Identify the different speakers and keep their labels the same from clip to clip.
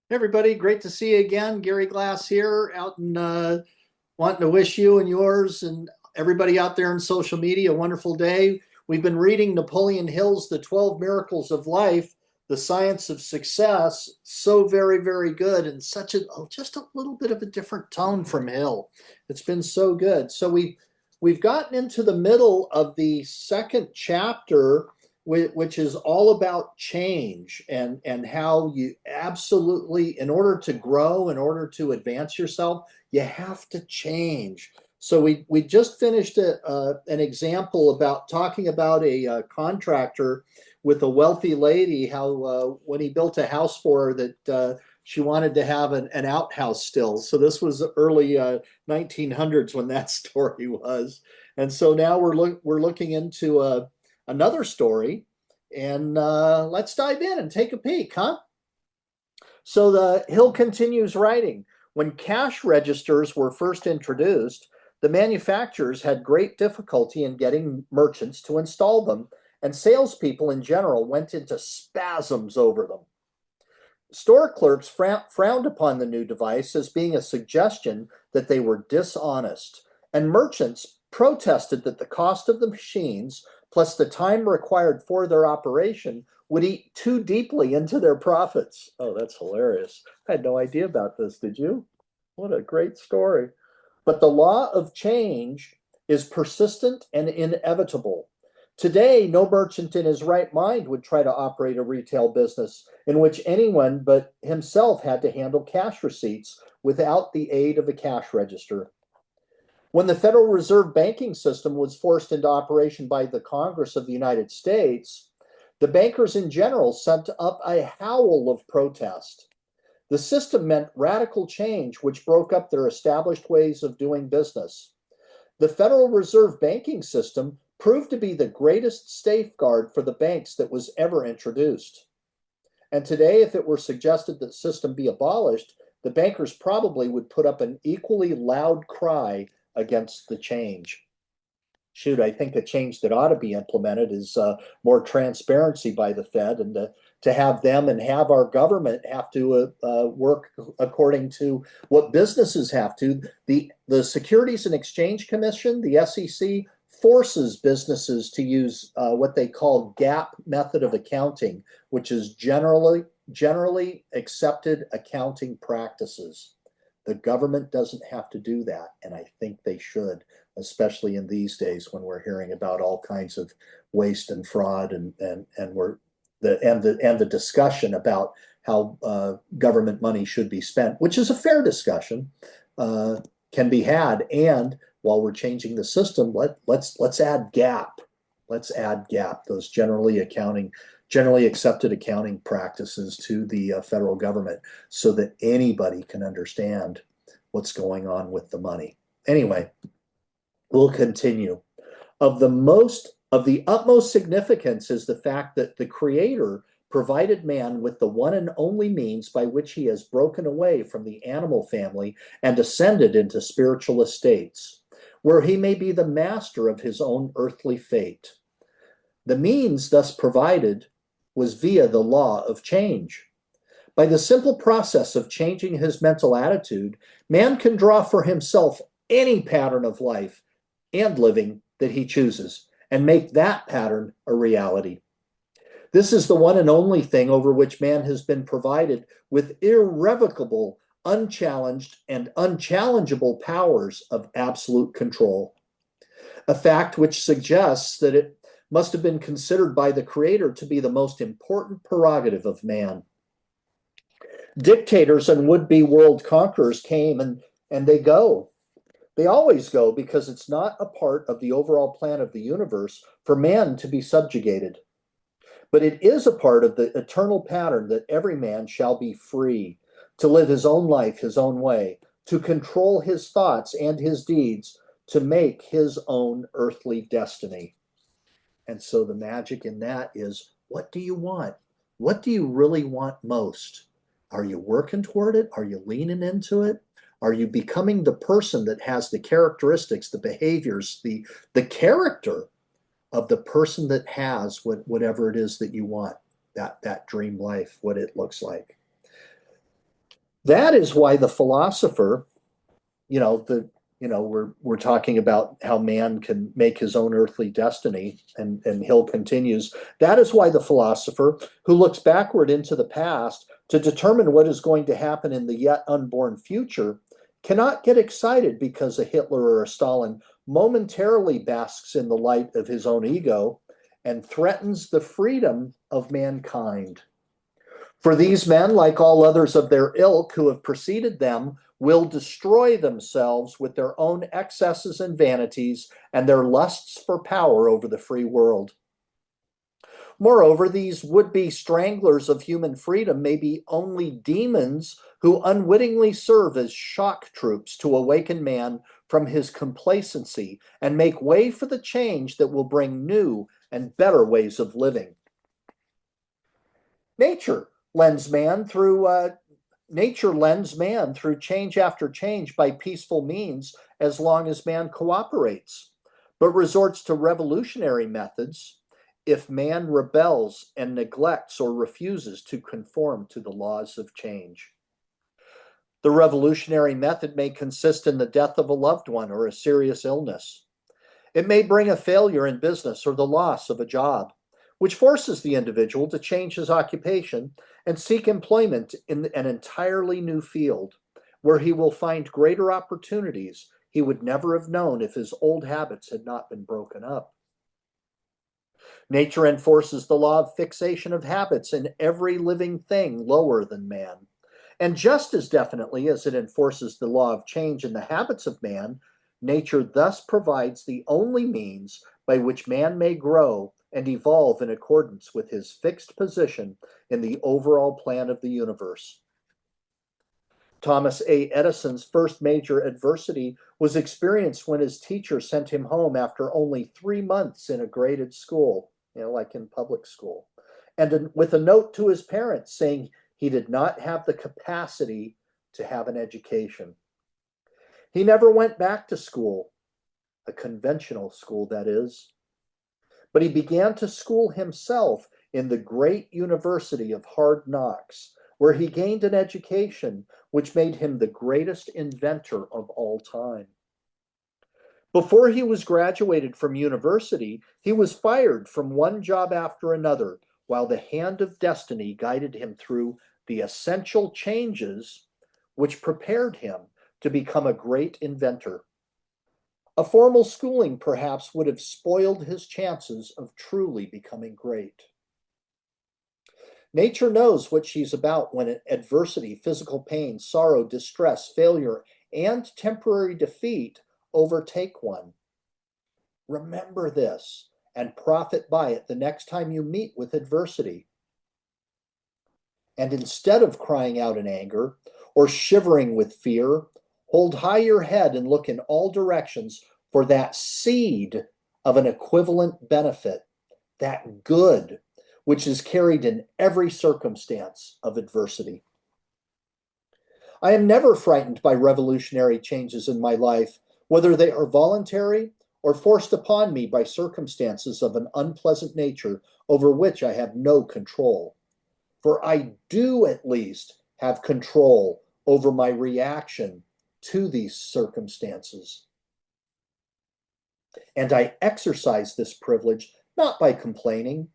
Speaker 1: Hey, everybody, great to see you again. Gary Glass here, out and wanting to wish you and yours and everybody out there in social media a wonderful day. We've been reading Napoleon Hill's The 12 Miracles of Life, The Science of Success. So very, very good, and such a just a little bit of a different tone from Hill. It's been so good. So we've gotten into the middle of the second chapter, which is all about change and how you absolutely, in order to grow, in order to advance yourself, you have to change. So we just finished an example about talking about a contractor with a wealthy lady, how when he built a house for her that she wanted to have an outhouse still. So this was early 1900s when that story was. And so now we're looking into another story, and let's dive in and take a peek, huh? So the Hill continues writing. When cash registers were first introduced, the manufacturers had great difficulty in getting merchants to install them, and salespeople in general went into spasms over them. Store clerks frowned upon the new device as being a suggestion that they were dishonest, and merchants protested that the cost of the machines, plus the time required for their operation, would eat too deeply into their profits. Oh, that's hilarious. I had no idea about this, did you? What a great story. But the law of change is persistent and inevitable. Today, no merchant in his right mind would try to operate a retail business in which anyone but himself had to handle cash receipts without the aid of a cash register. When the Federal Reserve banking system was forced into operation by the Congress of the United States, the bankers in general sent up a howl of protest. The system meant radical change, which broke up their established ways of doing business. The Federal Reserve banking system proved to be the greatest safeguard for the banks that was ever introduced. And today, if it were suggested that the system be abolished, the bankers probably would put up an equally loud cry against the change. Shoot, I think a change that ought to be implemented is more transparency by the Fed, and to have them and have our government have to work according to what businesses have to. The Securities and Exchange Commission, the SEC, forces businesses to use what they call GAAP method of accounting, which is generally accepted accounting practices. The government doesn't have to do that, and I think they should, especially in these days when we're hearing about all kinds of waste and fraud, and the discussion about how government money should be spent, which is a fair discussion, can be had. And while we're changing the system, let's add GAAP. Let's add GAAP, those generally accepted accounting practices, to the federal government, so that anybody can understand what's going on with the money. Anyway, we'll continue. Of the utmost significance is the fact that the Creator provided man with the one and only means by which he has broken away from the animal family and ascended into spiritual estates, where he may be the master of his own earthly fate. The means thus provided was via the law of change. By the simple process of changing his mental attitude, man can draw for himself any pattern of life and living that he chooses, and make that pattern a reality. This is the one and only thing over which man has been provided with irrevocable, unchallenged, and unchallengeable powers of absolute control. A fact which suggests that it must have been considered by the Creator to be the most important prerogative of man. Dictators and would-be world conquerors came and they go. They always go, because it's not a part of the overall plan of the universe for man to be subjugated. But it is a part of the eternal pattern that every man shall be free to live his own life his own way, to control his thoughts and his deeds, to make his own earthly destiny. And so the magic in that is, what do you want? What do you really want most? Are you working toward it? Are you leaning into it? Are you becoming the person that has the characteristics, the behaviors, the character of the person that has whatever it is that you want, that dream life, what it looks like? That is why the philosopher, you know, we're talking about how man can make his own earthly destiny, and Hill continues. That is why the philosopher who looks backward into the past to determine what is going to happen in the yet unborn future cannot get excited because a Hitler or a Stalin momentarily basks in the light of his own ego and threatens the freedom of mankind. For these men, like all others of their ilk who have preceded them, will destroy themselves with their own excesses and vanities and their lusts for power over the free world. Moreover, these would-be stranglers of human freedom may be only demons who unwittingly serve as shock troops to awaken man from his complacency and make way for the change that will bring new and better ways of living. Nature lends man through Nature lends man through change after change by peaceful means as long as man cooperates, but resorts to revolutionary methods if man rebels and neglects or refuses to conform to the laws of change. The revolutionary method may consist in the death of a loved one or a serious illness. It may bring a failure in business or the loss of a job, which forces the individual to change his occupation and seek employment in an entirely new field where he will find greater opportunities he would never have known if his old habits had not been broken up. Nature enforces the law of fixation of habits in every living thing lower than man. And just as definitely as it enforces the law of change in the habits of man, nature thus provides the only means by which man may grow and evolve in accordance with his fixed position in the overall plan of the universe. Thomas A. Edison's first major adversity was experienced when his teacher sent him home after only 3 months in a graded school, like in public school, and with a note to his parents saying he did not have the capacity to have an education. He never went back to school, a conventional school, that is, but he began to school himself in the great university of hard knocks, where he gained an education which made him the greatest inventor of all time. Before he was graduated from university, he was fired from one job after another, while the hand of destiny guided him through the essential changes which prepared him to become a great inventor. A formal schooling perhaps would have spoiled his chances of truly becoming great. Nature knows what she's about when adversity, physical pain, sorrow, distress, failure, and temporary defeat overtake one. Remember this and profit by it the next time you meet with adversity. And instead of crying out in anger or shivering with fear, hold high your head and look in all directions for that seed of an equivalent benefit, that good which is carried in every circumstance of adversity. I am never frightened by revolutionary changes in my life, whether they are voluntary or forced upon me by circumstances of an unpleasant nature over which I have no control. For I do at least have control over my reaction to these circumstances. And I exercise this privilege not by complaining,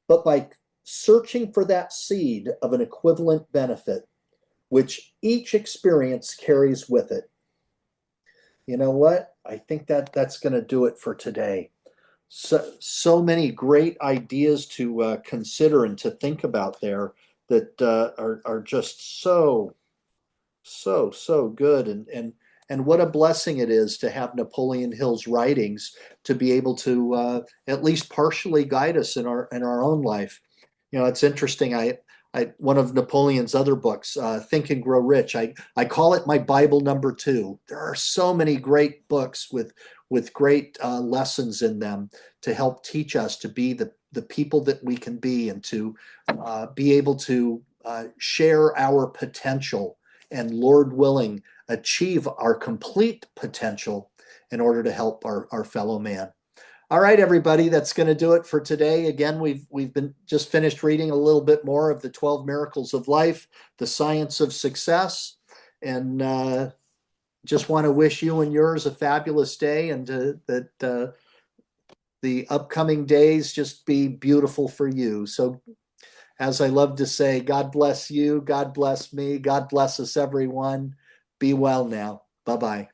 Speaker 1: but by searching for that seed of an equivalent benefit, which each experience carries with it. You know what? I think that's going to do it for today. So many great ideas to consider and to think about there that are just so good, and what a blessing it is to have Napoleon Hill's writings to be able to at least partially guide us in our own life. It's interesting. I one of Napoleon's other books, Think and Grow Rich. I call it my Bible number two. There are so many great books with great lessons in them to help teach us to be the people that we can be, and to be able to share our potential, and, Lord willing, achieve our complete potential in order to help our fellow man. All right, everybody, that's going to do it for today. Again, we've been just finished reading a little bit more of the 12 Miracles of Life, the Science of Success, and just want to wish you and yours a fabulous day, and that the upcoming days just be beautiful for you. So, as I love to say, God bless you, God bless me, God bless us, everyone. Be well now. Bye bye.